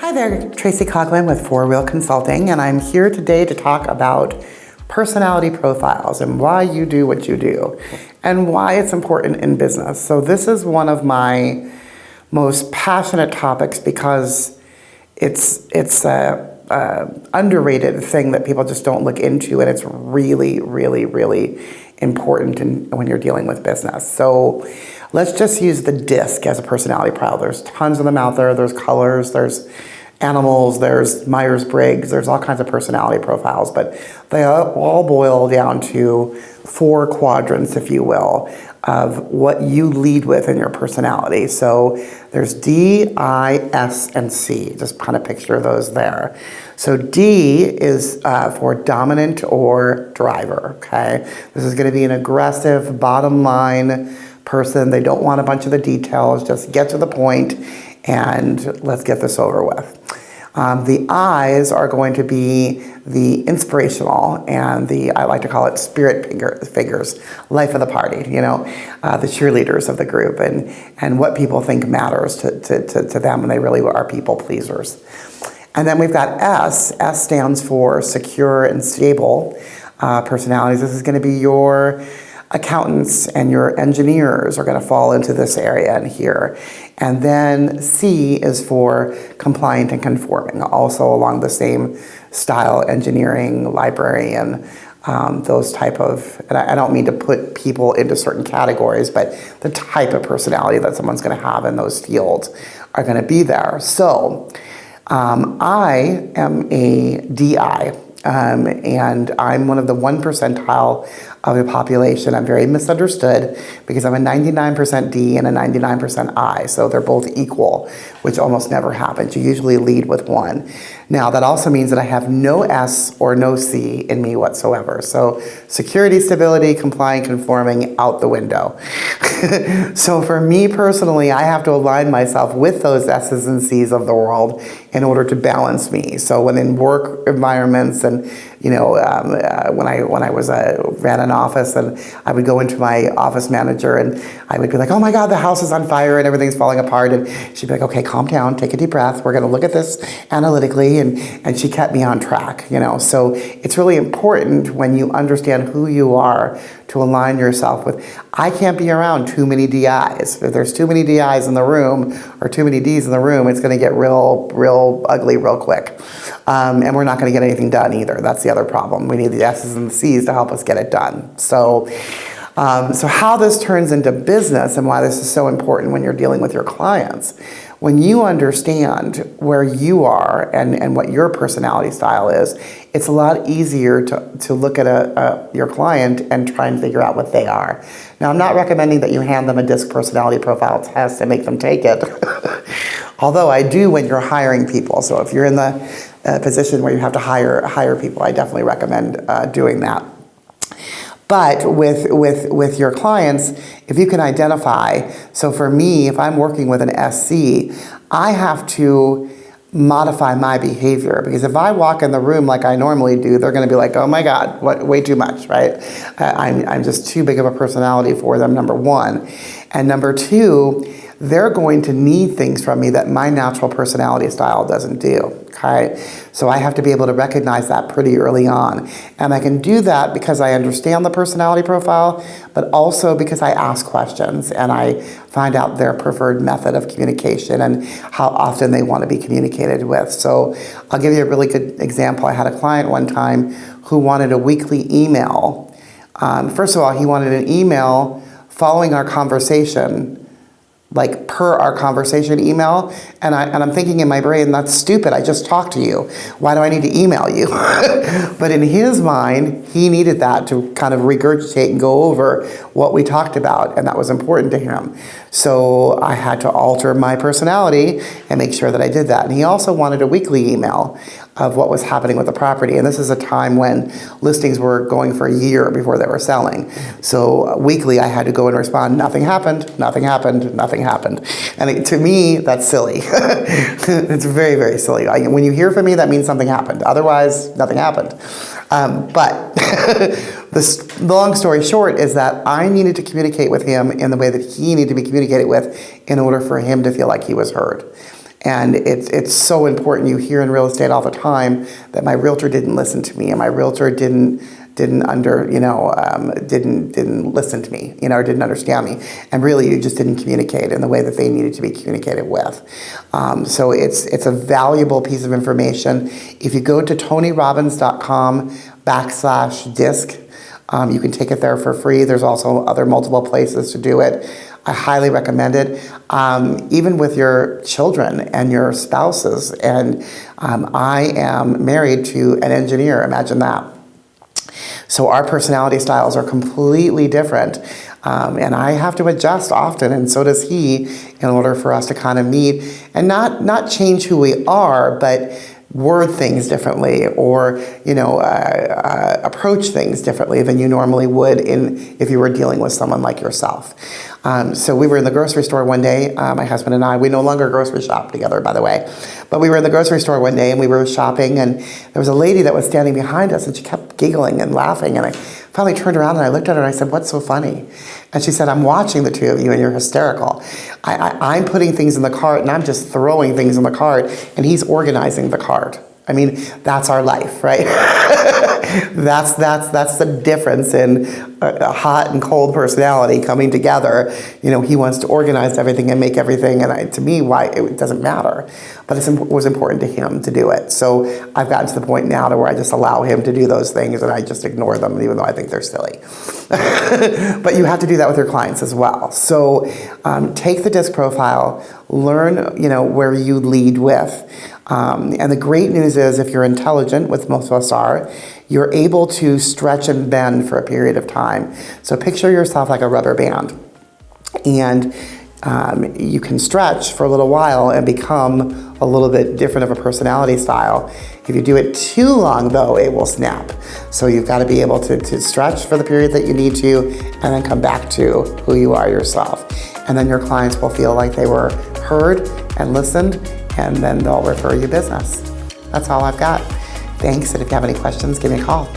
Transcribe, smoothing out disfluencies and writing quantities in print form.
Hi there, Tracy Coughlin with Four Wheel Consulting, and I'm here today to talk about personality profiles and why you do what you do and why it's important in business. So this is one of my most passionate topics because it's a underrated thing that people just don't look into, and it's really, really, really important when you're dealing with business. So let's just use the DISC as a personality profile. There's tons of them out there. There's colors, there's animals, there's Myers-Briggs, there's all kinds of personality profiles, but they all boil down to four quadrants, if you will, of what you lead with in your personality. So there's D, I, S, and C. Just kind of picture those there. So D is for dominant or driver, okay? This is going to be an aggressive, bottom line person. They don't want a bunch of the details, just get to the point and let's get this over with. The I's are going to be the inspirational and I like to call it spirit figures, life of the party, the cheerleaders of the group and what people think matters to them, and they really are people pleasers. And then we've got S. S stands for secure and stable personalities. This is going to be your accountants and your engineers are going to fall into this area and here. And then C is for compliant and conforming, also along the same style, engineering, librarian, those type of, and I don't mean to put people into certain categories, but the type of personality that someone's going to have in those fields are going to be there. So I am a DI. And I'm one of the 1 percentile of the population. I'm very misunderstood because I'm a 99% D and a 99% I, so they're both equal, which almost never happens. You usually lead with one. Now, that also means that I have no S or no C in me whatsoever. So security, stability, compliant, conforming, out the window. So for me personally, I have to align myself with those S's and C's of the world in order to balance me. So when in work environments and when I ran an office, and I would go into my office manager and I would be like, oh my God, the house is on fire and everything's falling apart. And she'd be like, okay, calm down, take a deep breath. We're going to look at this analytically. And she kept me on track, So it's really important when you understand who you are to align yourself with. I can't be around too many DIs. If there's too many DIs in the room or too many Ds in the room, it's going to get real ugly real quick. And we're not going to get anything done either. That's the other problem. We need the S's and the C's to help us get it done. So how this turns into business and why this is so important when you're dealing with your clients. When you understand where you are and what your personality style is, it's a lot easier to look at your client and try and figure out what they are. Now, I'm not recommending that you hand them a DISC personality profile test and make them take it, although I do when you're hiring people. So if you're in the position where you have to hire people, I definitely recommend doing that. But with your clients, if you can identify, so for me, if I'm working with an SC, I have to modify my behavior, because if I walk in the room like I normally do, they're going to be like, oh my God, way too much, right? I'm just too big of a personality for them, number one. And number two, they're going to need things from me that my natural personality style doesn't do, okay? So I have to be able to recognize that pretty early on. And I can do that because I understand the personality profile, but also because I ask questions and I find out their preferred method of communication and how often they want to be communicated with. So I'll give you a really good example. I had a client one time who wanted a weekly email. First of all, he wanted an email following our conversation, like per our conversation email, and I'm thinking in my brain, that's stupid, I just talked to you. Why do I need to email you? But in his mind, he needed that to kind of regurgitate and go over what we talked about, and that was important to him. So I had to alter my personality and make sure that I did that. And he also wanted a weekly email of what was happening with the property. And this is a time when listings were going for a year before they were selling. So weekly I had to go and respond, nothing happened, nothing happened, nothing happened. And to me, that's silly. It's very, very silly. When you hear from me, that means something happened. Otherwise, nothing happened. But the long story short is that I needed to communicate with him in the way that he needed to be communicated with in order for him to feel like he was heard. And it's so important. You hear in real estate all the time that my realtor didn't listen to me, and my realtor didn't listen to me, or didn't understand me. And really, you just didn't communicate in the way that they needed to be communicated with. So it's a valuable piece of information. If you go to tonyrobbins.com/disc, you can take it there for free. There's also other multiple places to do it. I highly recommend it, even with your children and your spouses. And I am married to an engineer, imagine that. So our personality styles are completely different. And I have to adjust often, and so does he, in order for us to kind of meet and not change who we are, but word things differently, or approach things differently than you normally would if you were dealing with someone like yourself. So we were in the grocery store one day, my husband and I. We no longer grocery shop together, by the way, but we were in the grocery store one day and we were shopping, and there was a lady that was standing behind us, and she kept giggling and laughing, and I finally turned around and I looked at her and I said, "What's so funny?" And she said, "I'm watching the two of you and you're hysterical. I'm putting things in the cart and I'm just throwing things in the cart, and he's organizing the cart." I mean, that's our life, right? That's the difference in a hot and cold personality coming together. He wants to organize everything and make everything, and to me, why it doesn't matter. But it was important to him to do it. So I've gotten to the point now to where I just allow him to do those things, and I just ignore them, even though I think they're silly. But you have to do that with your clients as well. So take the DISC profile, learn, where you lead with. And the great news is, if you're intelligent, which most of us are, you're able to stretch and bend for a period of time. So picture yourself like a rubber band. And you can stretch for a little while and become a little bit different of a personality style. If you do it too long, though, it will snap. So you've got to be able to stretch for the period that you need to, and then come back to who you are yourself. And then your clients will feel like they were heard and listened, and then they'll refer you business. That's all I've got. Thanks, and if you have any questions, give me a call.